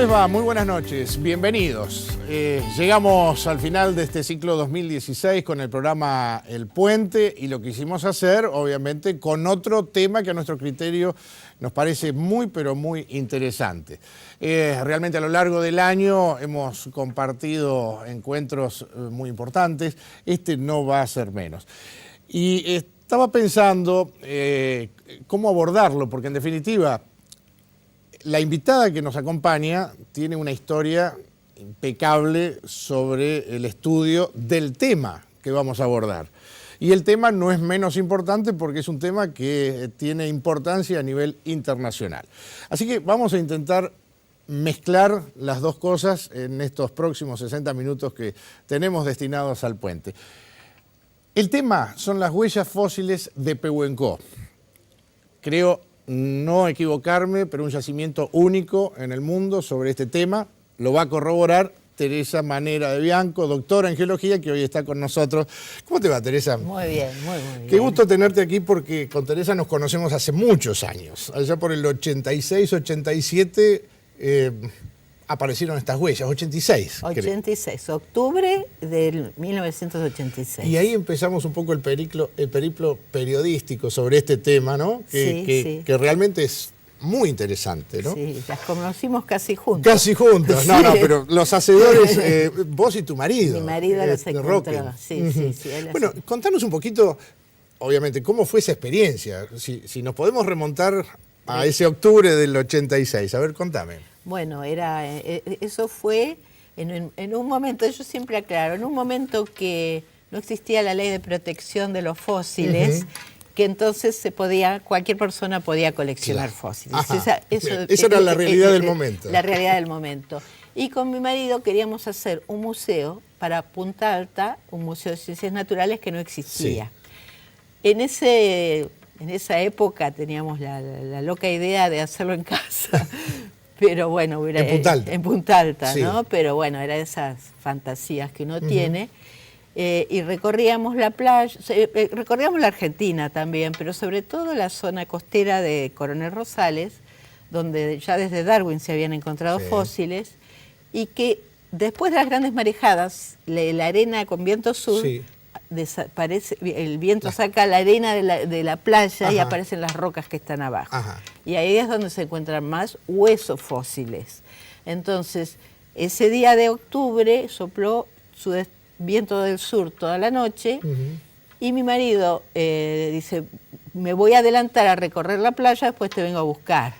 les va? Muy buenas noches, bienvenidos. Llegamos al final de este ciclo 2016 con el programa El Puente y lo quisimos hacer, obviamente, con otro tema que a nuestro criterio nos parece muy, pero muy interesante. Realmente a lo largo del año hemos compartido encuentros muy importantes, este no va a ser menos. Y estaba pensando cómo abordarlo, porque en definitiva la invitada que nos acompaña tiene una historia impecable sobre el estudio del tema que vamos a abordar. Y el tema no es menos importante porque es un tema que tiene importancia a nivel internacional. Así que vamos a intentar mezclar las dos cosas en estos próximos 60 minutos que tenemos destinados al puente. El tema son las huellas fósiles de Pehuenco. Creo no equivocarme, pero un yacimiento único en el mundo sobre este tema. Lo va a corroborar Teresa Manera de Bianco, doctora en geología, que hoy está con nosotros. ¿Cómo te va, Teresa? Muy bien, muy bien. Qué gusto tenerte aquí porque con Teresa nos conocemos hace muchos años. Allá por el 86, 87 aparecieron estas huellas, 86. 86, octubre del 1986. Y ahí empezamos un poco el periplo periodístico sobre este tema, ¿no? Que realmente es muy interesante, ¿no? Sí, las conocimos casi juntos. Casi juntos, Sí. No, pero los hacedores, vos y tu marido. Mi marido los encontró, sí. Bueno, contanos un poquito, obviamente, cómo fue esa experiencia, si nos podemos remontar a ese octubre del 86, a ver, contame. Bueno, eso fue en un momento, yo siempre aclaro, en un momento que no existía la ley de protección de los fósiles, que entonces cualquier persona podía coleccionar fósiles. Esa era la realidad del momento. La realidad del momento. Y con mi marido queríamos hacer un museo para Punta Alta, un museo de ciencias naturales que no existía. Sí. En esa época teníamos la loca idea de hacerlo en casa. Pero bueno, en Punta Alta, sí. ¿no? Pero bueno, eran esas fantasías que uno tiene. Y recorríamos la playa, recorríamos la Argentina también, pero sobre todo la zona costera de Coronel Rosales, donde ya desde Darwin se habían encontrado fósiles, y que después de las grandes marejadas, la arena con viento sur, desaparece, el viento saca la arena de la playa y aparecen las rocas que están abajo. Y ahí es donde se encuentran más huesos fósiles. Entonces, ese día de octubre sopló su viento del sur toda la noche y mi marido dice, me voy a adelantar a recorrer la playa, después te vengo a buscar.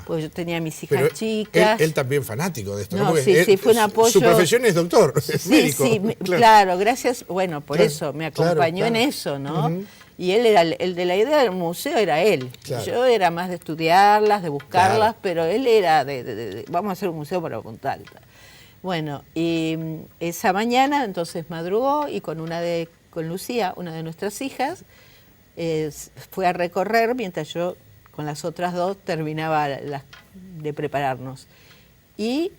Pues yo tenía mis hijas chicas. Él también fanático de esto. No, sí, fue un apoyo. Su profesión es doctor, es médico. Sí, claro, gracias. Bueno, por eso me acompañó en eso, ¿no? Y él era el de la idea del museo, era él. Yo era más de estudiarlas, de buscarlas, pero él era vamos a hacer un museo para Punta Alta. Bueno, y esa mañana entonces madrugó y con Lucía, una de nuestras hijas, fue a recorrer mientras yo con las otras dos terminaba de prepararnos. Y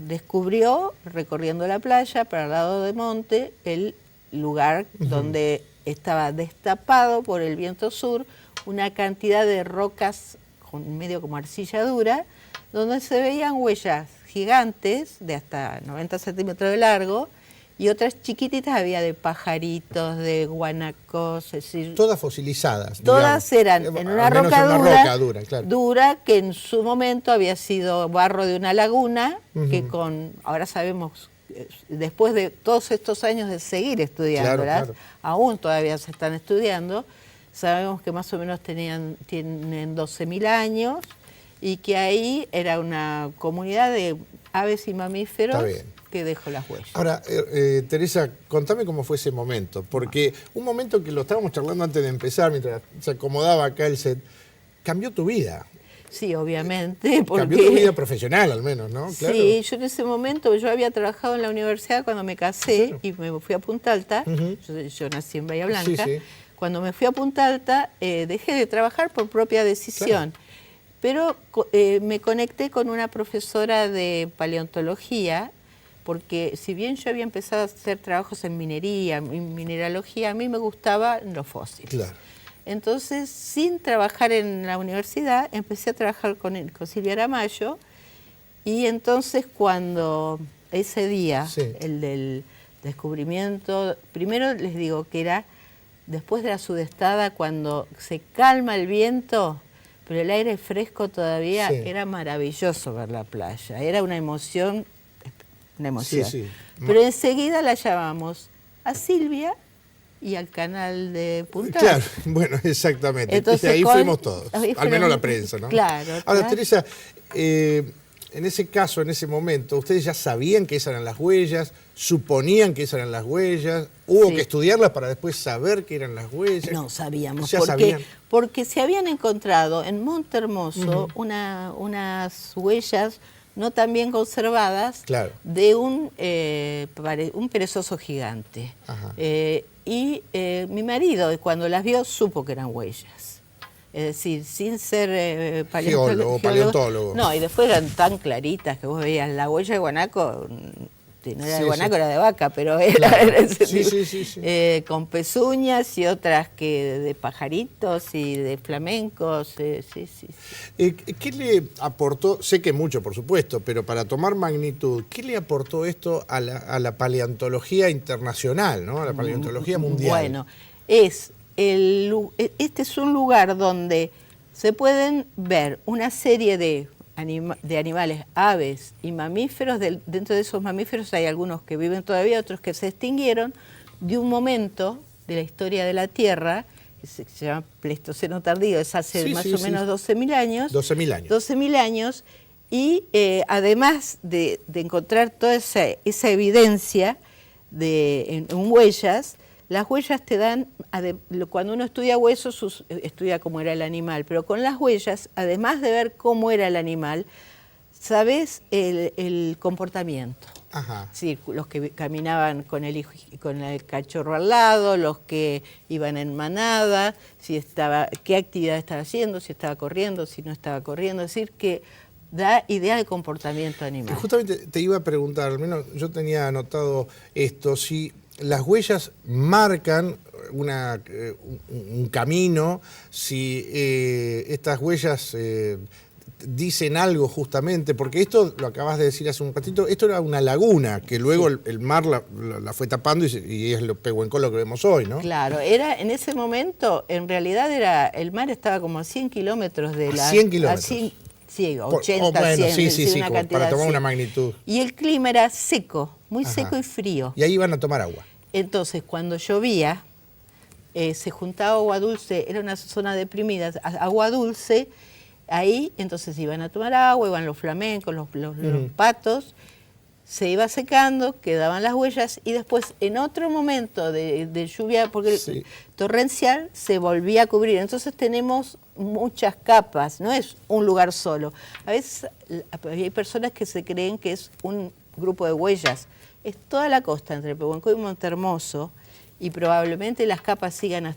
descubrió, recorriendo la playa para el lado de monte, el lugar donde estaba destapado por el viento sur una cantidad de rocas medio como arcilla dura, donde se veían huellas gigantes de hasta 90 centímetros de largo y otras chiquititas había de pajaritos, de guanacos, es decir, todas fosilizadas. Todas eran en una roca dura que en su momento había sido barro de una laguna, que ahora sabemos, después de todos estos años de seguir estudiándolas, aún todavía se están estudiando, sabemos que más o menos tienen 12.000 años y que ahí era una comunidad de aves y mamíferos que dejó las huellas. Ahora, Teresa, contame cómo fue ese momento, porque un momento que lo estábamos charlando antes de empezar, mientras se acomodaba acá el set, cambió tu vida. Sí, obviamente. Cambió tu vida profesional al menos, ¿no? Claro. Sí, yo en ese momento, yo había trabajado en la universidad cuando me casé y me fui a Punta Alta, yo nací en Bahía Blanca, cuando me fui a Punta Alta dejé de trabajar por propia decisión. Pero me conecté con una profesora de paleontología, porque si bien yo había empezado a hacer trabajos en minería, en mineralogía, a mí me gustaban los fósiles. Entonces, sin trabajar en la universidad, empecé a trabajar con Silvia Aramayo Y entonces cuando ese día, sí, el del descubrimiento, primero les digo que era después de la sudestada, cuando se calma el viento, pero el aire fresco todavía, sí, era maravilloso ver la playa, era una emoción. Sí, sí. Pero enseguida la llamamos a Silvia y al canal de Punta. Claro, bueno, exactamente. Entonces, ahí fuimos todos, ahí al menos la prensa, ¿no? Claro. Ahora, claro. Teresa, en ese caso, en ese momento, ¿ustedes ya sabían que esas eran las huellas? ¿Suponían que esas eran las huellas? ¿Hubo que estudiarlas para después saber que eran las huellas? No, sabíamos. Ya sabían. Porque se habían encontrado en Monte Hermoso unas huellas no tan bien conservadas, claro, de un perezoso gigante. Mi marido, cuando las vio, supo que eran huellas. Es decir, sin ser paleontólogo. No, y después eran tan claritas que vos veías la huella de guanaco, no era de guanaco, era de vaca, pero era, claro. Era ese tipo, sí. Con pezuñas y otras que de pajaritos y de flamencos. ¿Qué le aportó? Sé que mucho, por supuesto, pero para tomar magnitud, ¿qué le aportó esto a la paleontología internacional, ¿no? A la paleontología mundial? Bueno, este es un lugar donde se pueden ver una serie de animales, aves y mamíferos. Dentro de esos mamíferos hay algunos que viven todavía, otros que se extinguieron, de un momento de la historia de la Tierra, que se llama Pleistoceno tardío, es hace más o menos 12.000 años. 12.000 años. 12.000 años, y además de encontrar toda esa evidencia en huellas, las huellas te dan, cuando uno estudia huesos, estudia cómo era el animal, pero con las huellas, además de ver cómo era el animal, sabes el comportamiento. Ajá. Sí, los que caminaban con el cachorro al lado, los que iban en manada, qué actividad estaba haciendo, si estaba corriendo, si no estaba corriendo, es decir, que da idea de comportamiento animal. Justamente te iba a preguntar, al menos yo tenía anotado esto, si las huellas marcan un camino, si estas huellas dicen algo justamente, porque esto, lo acabas de decir hace un ratito, esto era una laguna, que luego el mar la fue tapando y es lo Pehuenco lo que vemos hoy, ¿no? Claro, en ese momento, en realidad el mar estaba como a 100 kilómetros de la... 100 kilómetros. Sí, 80, bueno, 100, sí, una cantidad para tomar así. una magnitud. Y el clima era seco, muy seco y frío. Y ahí iban a tomar agua. Entonces, cuando llovía, se juntaba agua dulce, era una zona deprimida, agua dulce, ahí entonces iban a tomar agua, iban los flamencos, los patos, se iba secando, quedaban las huellas, y después en otro momento de lluvia, porque torrencial, se volvía a cubrir. Entonces tenemos muchas capas, no es un lugar solo. A veces hay personas que se creen que es un grupo de huellas. Es toda la costa entre Pehuenco y Monte Hermoso, y probablemente las capas sigan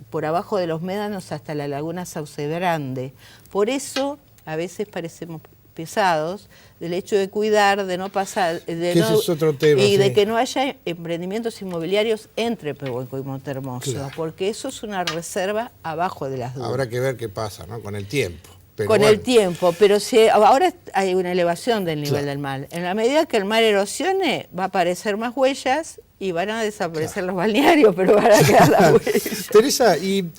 por abajo de los médanos hasta la laguna Sauce Grande. Por eso a veces parecemos pesados, del hecho de cuidar, de no pasar, ese es otro tema, y de que no haya emprendimientos inmobiliarios entre Pehuenco y Monte Hermoso, claro, porque eso es una reserva abajo de las dunas. Habrá que ver qué pasa, ¿no? Con el tiempo. Pero con el tiempo, pero ahora hay una elevación del nivel del mar. En la medida que el mar erosione, va a aparecer más huellas y van a desaparecer los balnearios, pero van a quedar las huellas. Teresa, y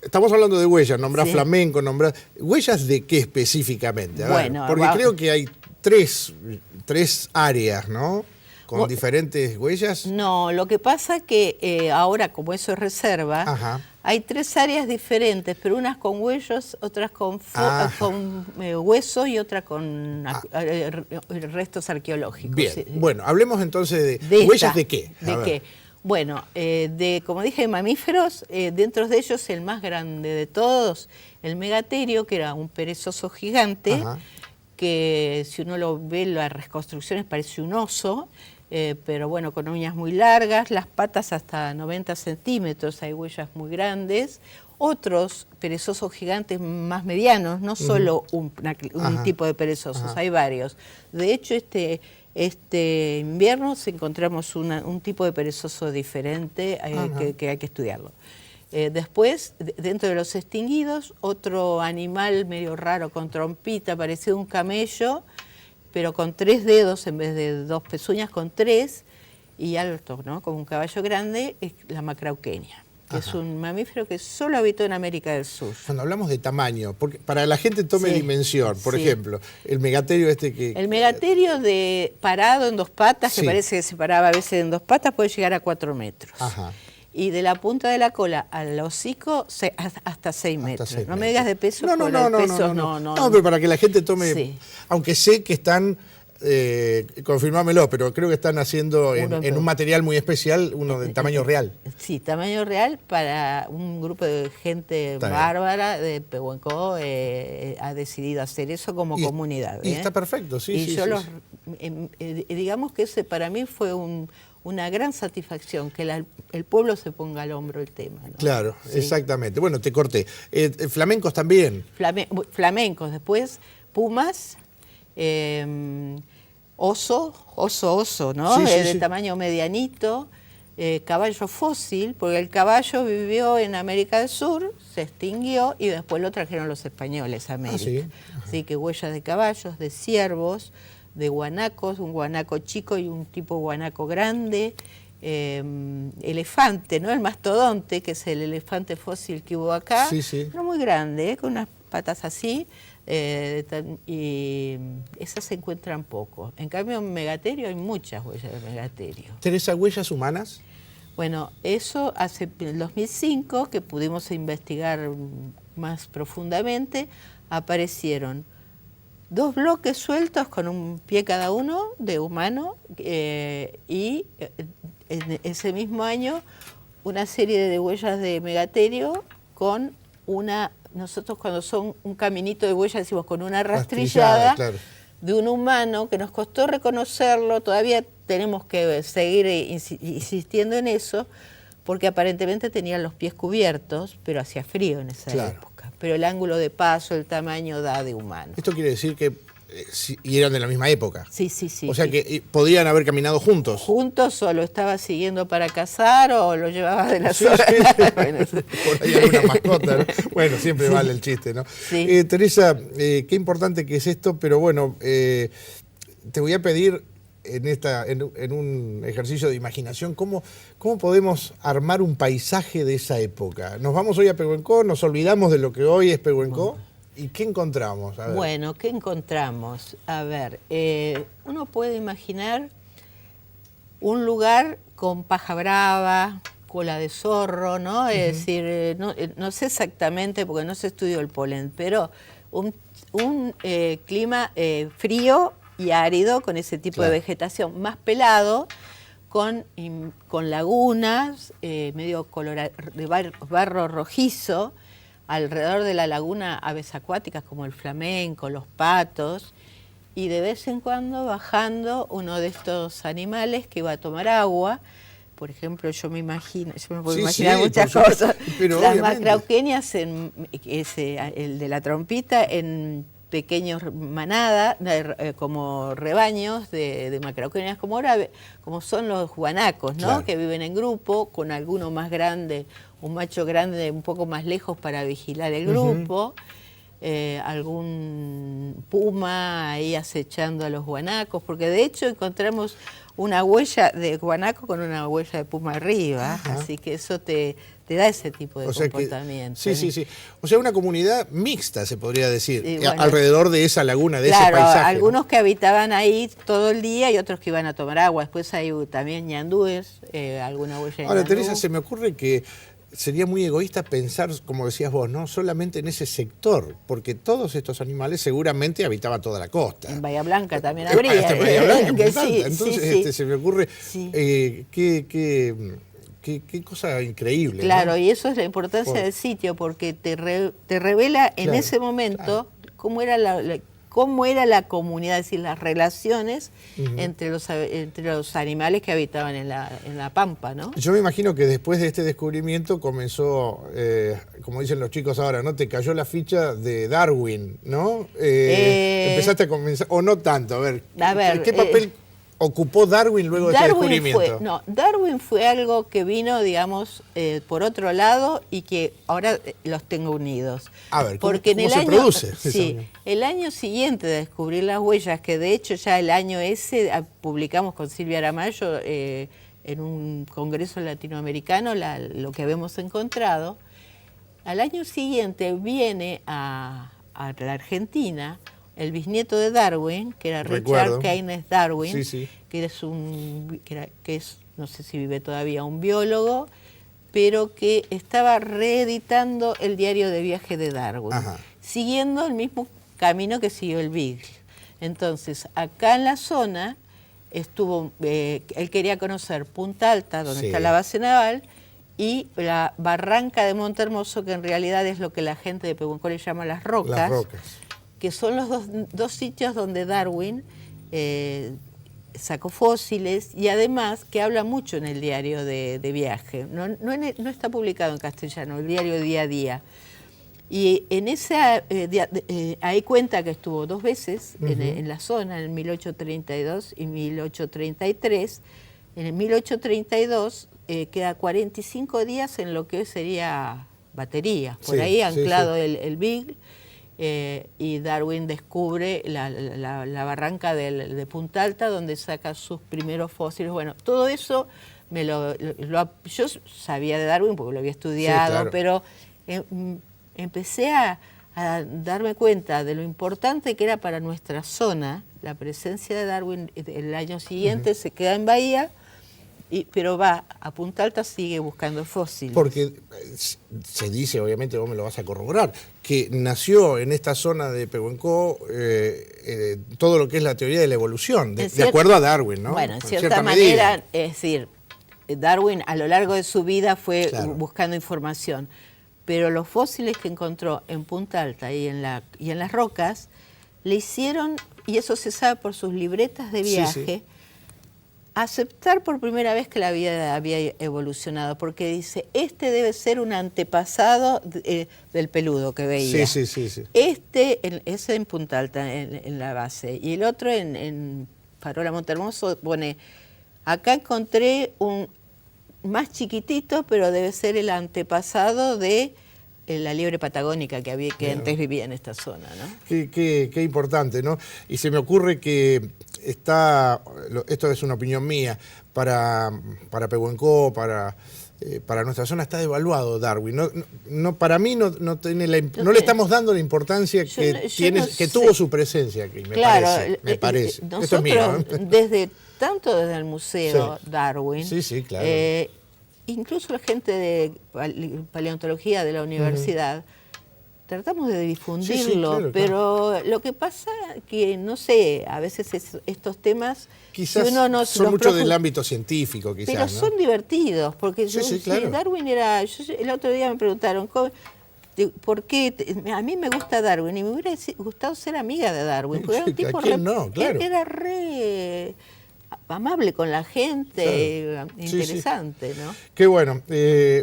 estamos hablando de huellas, nombrás flamenco, nombrás... ¿Huellas de qué específicamente? Porque creo que hay tres áreas, ¿no? Con diferentes huellas. No, lo que pasa que ahora, como eso es reserva, hay 3 áreas diferentes, pero unas con huellos, otras con huesos y otras con restos arqueológicos. Bien, bueno, hablemos entonces de huellas de qué. ¿De qué? Bueno, como dije, mamíferos, dentro de ellos el más grande de todos, el megaterio, que era un perezoso gigante, que si uno lo ve en las reconstrucciones parece un oso, pero bueno, con uñas muy largas, las patas hasta 90 centímetros, hay huellas muy grandes. Otros perezosos gigantes más medianos, no solo un tipo de perezosos, hay varios. De hecho, este invierno encontramos un tipo de perezoso diferente que hay que estudiarlo. Después, dentro de los extinguidos, otro animal medio raro con trompita, parecido a un camello, pero con 3 dedos en vez de 2 pezuñas, con 3, y alto, ¿no? Como un caballo grande, es la macrauquenia, que es un mamífero que solo habitó en América del Sur. Cuando hablamos de tamaño, porque para que la gente tome dimensión, por ejemplo, el megaterio El megaterio parado en 2 patas, que parece que se paraba a veces en 2 patas, puede llegar a 4 metros. Ajá. Y de la punta de la cola al hocico hasta 6 metros. No me digas de peso, no, pero para que la gente tome, aunque sé que están, confirmámelo, pero creo que están haciendo en un material muy especial, uno de tamaño real. Sí, tamaño real para un grupo de gente bárbara de Pehuenco, ha decidido hacer eso como comunidad. Y está perfecto, sí. Y yo digamos que ese para mí fue una gran satisfacción que el pueblo se ponga al hombro el tema, ¿no? Claro, exactamente. Bueno, te corté. Flamencos también. Flamencos, después pumas, oso, ¿no? De tamaño medianito, caballo fósil, porque el caballo vivió en América del Sur, se extinguió y después lo trajeron los españoles a América. Así que huellas de caballos, de ciervos, de guanacos, un guanaco chico y un tipo guanaco grande, elefante, ¿no? El mastodonte, que es el elefante fósil que hubo acá, no muy grande, con unas patas así, y esas se encuentran poco. En cambio, en megaterio hay muchas huellas de megaterio. ¿Teresa, huellas humanas? Bueno, eso hace en el 2005, que pudimos investigar más profundamente, aparecieron 2 bloques sueltos con un pie cada uno de humano, y en ese mismo año una serie de huellas de megaterio con nosotros cuando son un caminito de huellas decimos con una rastrillada de un humano que nos costó reconocerlo, todavía tenemos que seguir insistiendo en eso, porque aparentemente tenían los pies cubiertos, pero hacía frío en esa época. Pero el ángulo de paso, el tamaño da de humano. Esto quiere decir que y eran de la misma época. Sí. O sea que podrían haber caminado juntos. Juntos, o lo estaba siguiendo para cazar o lo llevaba de la zona. Por ahí alguna mascota, ¿no? Bueno, siempre vale el chiste, ¿no? Teresa, qué importante que es esto, pero bueno, te voy a pedir en un ejercicio de imaginación, ¿cómo podemos armar un paisaje de esa época? Nos vamos hoy a Pehuenco, nos olvidamos de lo que hoy es Pehuenco, ¿y qué encontramos? A ver. Bueno, ¿qué encontramos? A ver, uno puede imaginar un lugar con paja brava, cola de zorro, ¿no? Es decir, no sé exactamente porque no se estudió el polen, pero un clima frío y árido, con ese tipo de vegetación, más pelado, con lagunas, medio color de barro rojizo, alrededor de la laguna aves acuáticas como el flamenco, los patos, y de vez en cuando bajando uno de estos animales que va a tomar agua. Por ejemplo, yo me puedo imaginar muchas cosas. Las macrauquenias, el de la trompita, en pequeños manadas, como rebaños de macrauquenias, como son los guanacos, ¿no? Que viven en grupo, con alguno más grande, un macho grande un poco más lejos para vigilar el grupo, algún puma ahí acechando a los guanacos, porque de hecho encontramos una huella de guanaco con una huella de puma arriba, así que eso te da ese tipo de comportamiento. Sí. O sea, una comunidad mixta, se podría decir, alrededor de esa laguna, de ese paisaje. Algunos que habitaban ahí todo el día y otros que iban a tomar agua. Después hay también ñandúes, alguna huella de ñandú. Ahora, Teresa, se me ocurre que sería muy egoísta pensar, como decías vos, ¿no? Solamente en ese sector, porque todos estos animales seguramente habitaban toda la costa. En Bahía Blanca también habría. Hasta en Bahía Blanca, entonces se me ocurre qué cosa increíble. Claro, ¿no? Y eso es la importancia del sitio, porque te revela en ese momento cómo era la comunidad, es decir, las relaciones entre los animales que habitaban en la pampa, ¿no? Yo me imagino que después de este descubrimiento comenzó, como dicen los chicos ahora, ¿no? Te cayó la ficha de Darwin, ¿no? Empezaste a comenzar, o no tanto, a ver ¿qué papel ocupó Darwin luego de este descubrimiento? Darwin fue algo que vino, digamos, por otro lado y que ahora los tengo unidos. A ver, porque ¿cómo se produce? Sí, el año siguiente de descubrir las huellas, que de hecho ya el año ese publicamos con Silvia Aramayo en un congreso latinoamericano lo que habíamos encontrado, al año siguiente viene a la Argentina el bisnieto de Darwin, que era Richard Keynes Darwin, que es, no sé si vive todavía, un biólogo, pero que estaba reeditando el diario de viaje de Darwin, siguiendo el mismo camino que siguió el Beagle. Entonces, acá en la zona estuvo, él quería conocer Punta Alta, donde está la base naval, y la barranca de Monte Hermoso, que en realidad es lo que la gente de Pehuenco le llama las rocas. Que son los dos sitios donde Darwin sacó fósiles y además que habla mucho en el diario de viaje. No está publicado en castellano, el diario Día a Día. Y en esa, ahí cuenta que estuvo 2 veces en la zona, en 1832 y 1833. En el 1832 queda 45 días en lo que sería batería, por ahí anclado el Beagle. Y Darwin descubre la barranca de Punta Alta, donde saca sus primeros fósiles. Bueno, todo eso yo sabía de Darwin porque lo había estudiado, pero empecé a darme cuenta de lo importante que era para nuestra zona la presencia de Darwin. El año siguiente se queda en Bahía, pero va a Punta Alta, sigue buscando fósiles. Porque se dice, obviamente vos me lo vas a corroborar, que nació en esta zona de Pehuenco todo lo que es la teoría de la evolución, de acuerdo a Darwin, ¿no? Bueno, en cierta manera, es decir, Darwin a lo largo de su vida fue buscando información, pero los fósiles que encontró en Punta Alta y en las rocas le hicieron, y eso se sabe por sus libretas de viaje, aceptar por primera vez que la vida había evolucionado, porque dice, este debe ser un antepasado del peludo que veía. Ese en Punta Alta, en la base, y el otro en Farola Monte Hermoso pone, acá encontré un más chiquitito, pero debe ser el antepasado de la liebre patagónica que antes vivía en esta zona, ¿no? Qué importante, ¿no? Y se me ocurre que esto es una opinión mía, para Pehuenco, para nuestra zona está devaluado Darwin. Para mí no le estamos dando la importancia que tuvo su presencia aquí, me parece. Nosotros, esto es mío, tanto desde el museo Darwin, claro. Incluso la gente de paleontología de la universidad, tratamos de difundirlo, pero lo que pasa que, no sé, a veces estos temas... Quizás son mucho del ámbito científico, quizás, pero son divertidos, porque claro. Darwin era... el otro día me preguntaron, ¿por qué? A mí me gusta Darwin y me hubiera gustado ser amiga de Darwin, porque era un tipo era re amable con la gente, interesante, ¿no? Qué bueno.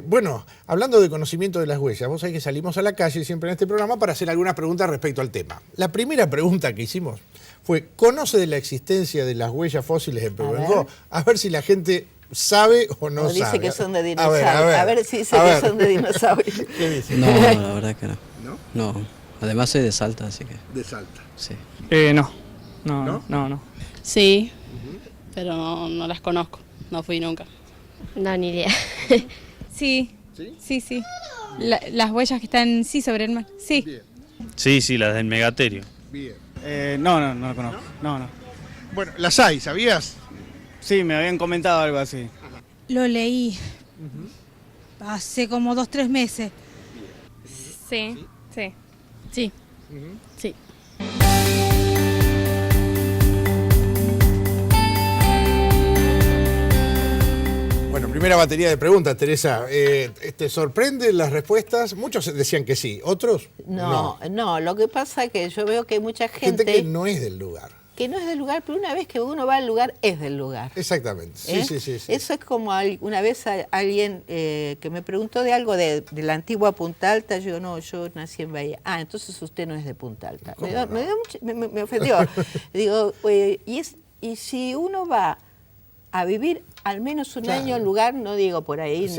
Bueno, hablando de conocimiento de las huellas, vos sabés que salimos a la calle siempre en este programa para hacer algunas preguntas respecto al tema. La primera pregunta que hicimos fue, ¿conoce de la existencia de las huellas fósiles en Pehuenco? A ver si la gente sabe o no sabe. Dice que son de dinosaurios. A ver si dice que son de dinosaurios. ¿Qué dice? No, la verdad que no. ¿No? No. Además soy de Salta, así que... ¿De Salta? Sí. No. Sí. Pero no las conozco, no fui nunca. No, ni idea. Sí. Las huellas que están, sobre el mar. Sí. Bien. Sí, las del Megaterio. Bien. No lo conozco. No. Bueno, las hay, ¿sabías? Sí, me habían comentado algo así. Lo leí hace como 2-3 meses. Sí. Sí. Bueno, primera batería de preguntas, Teresa. ¿Te sorprenden las respuestas? Muchos decían que sí, ¿otros? No, lo que pasa es que yo veo que hay mucha gente que no es del lugar. Que no es del lugar, pero una vez que uno va al lugar, es del lugar. Exactamente, sí. Eso es como una vez alguien que me preguntó de algo de la antigua Punta Alta. Yo yo nací en Bahía. Entonces usted no es de Punta Alta. Me ofendió. Digo, Y si uno va a vivir al menos un año en un lugar, no digo por ahí,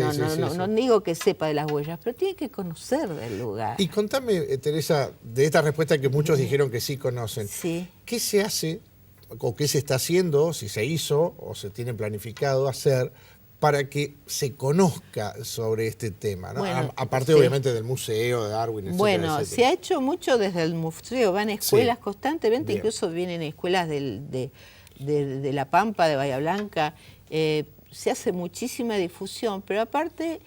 no digo que sepa de las huellas, pero tiene que conocer del lugar. Y contame, Teresa, de esta respuesta que muchos dijeron que sí conocen, ¿qué se hace o qué se está haciendo, si se hizo o se tiene planificado hacer para que se conozca sobre este tema, ¿no? Bueno, aparte obviamente del museo, de Darwin, etcétera, bueno, etcétera. Se ha hecho mucho desde el museo, van a escuelas constantemente, incluso vienen escuelas de La Pampa, de Bahía Blanca, se hace muchísima difusión, pero aparte,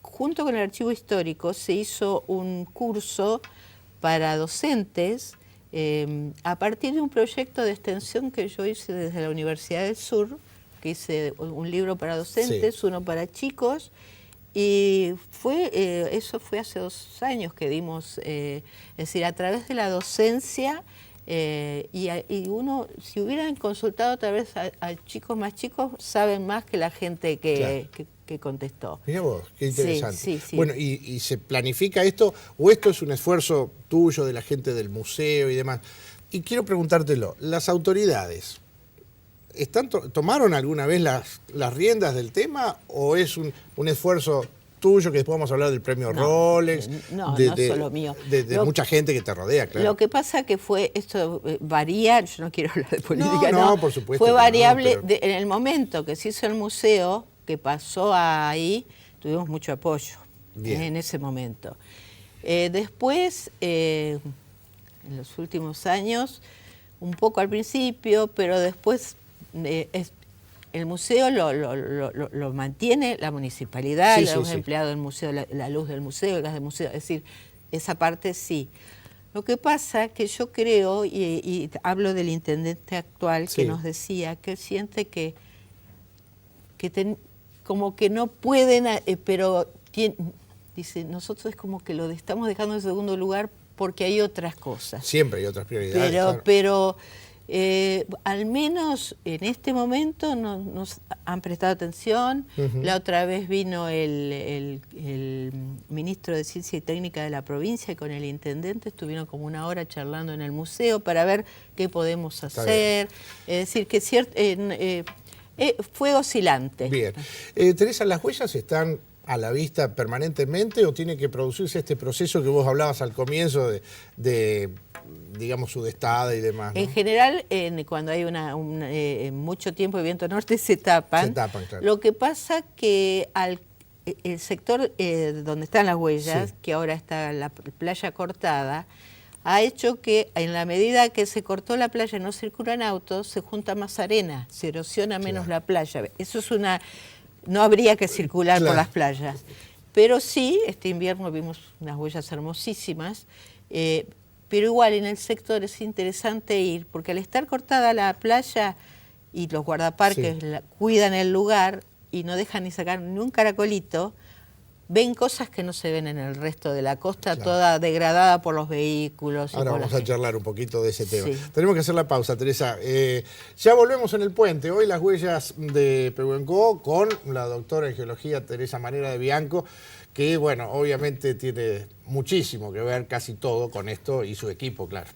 junto con el Archivo Histórico, se hizo un curso para docentes a partir de un proyecto de extensión que yo hice desde la Universidad del Sur, que hice un libro para docentes, uno para chicos, y eso fue hace 2 años que dimos, es decir, a través de la docencia, y uno, si hubieran consultado a través a chicos más chicos, saben más que la gente que contestó. Mirá vos, qué interesante. Sí. Bueno, ¿y se planifica esto o esto es un esfuerzo tuyo, de la gente del museo y demás? Y quiero preguntártelo, ¿las autoridades tomaron alguna vez las riendas del tema o es un esfuerzo tuyo, que después vamos a hablar del premio Rolex? No solo mío. De mucha gente que te rodea, claro. Lo que pasa que esto varía, yo no quiero hablar de política, no, por supuesto. Fue variable, en el momento que se hizo el museo, que pasó ahí, tuvimos mucho apoyo en ese momento. Después, en los últimos años, un poco al principio, pero después el museo lo mantiene la municipalidad, los empleados del museo, la luz del museo, el gas del museo, es decir, esa parte sí. Lo que pasa que yo creo, y hablo del intendente actual, que nos decía que él siente que como que no pueden, pero dice, nosotros es como que lo estamos dejando en segundo lugar porque hay otras cosas. Siempre hay otras prioridades. Pero al menos en este momento nos han prestado atención. La otra vez vino el ministro de Ciencia y Técnica de la provincia y con el intendente estuvieron como 1 hora charlando en el museo para ver qué podemos hacer. Es decir, que fue oscilante. Bien. Teresa, ¿las huellas están a la vista permanentemente o tiene que producirse este proceso que vos hablabas al comienzo de digamos, sudestada y demás, ¿no? En general, cuando hay mucho tiempo de viento norte, se tapan. Claro. Lo que pasa que el sector donde están las huellas, que ahora está la playa cortada, ha hecho que en la medida que se cortó la playa y no circulan autos, se junta más arena, se erosiona menos la playa. Eso es no habría que circular por las playas. Pero sí, este invierno vimos unas huellas hermosísimas, pero igual en el sector es interesante ir, porque al estar cortada la playa y los guardaparques cuidan el lugar y no dejan ni sacar ni un caracolito, ven cosas que no se ven en el resto de la costa, toda degradada por los vehículos. Ahora vamos a charlar un poquito de ese tema. Tenemos que hacer la pausa, Teresa. Ya volvemos en el puente. Hoy las huellas de Pehuencoó con la doctora en geología Teresa Manera de Bianco, que, bueno, obviamente tiene muchísimo que ver, casi todo, con esto y su equipo, claro.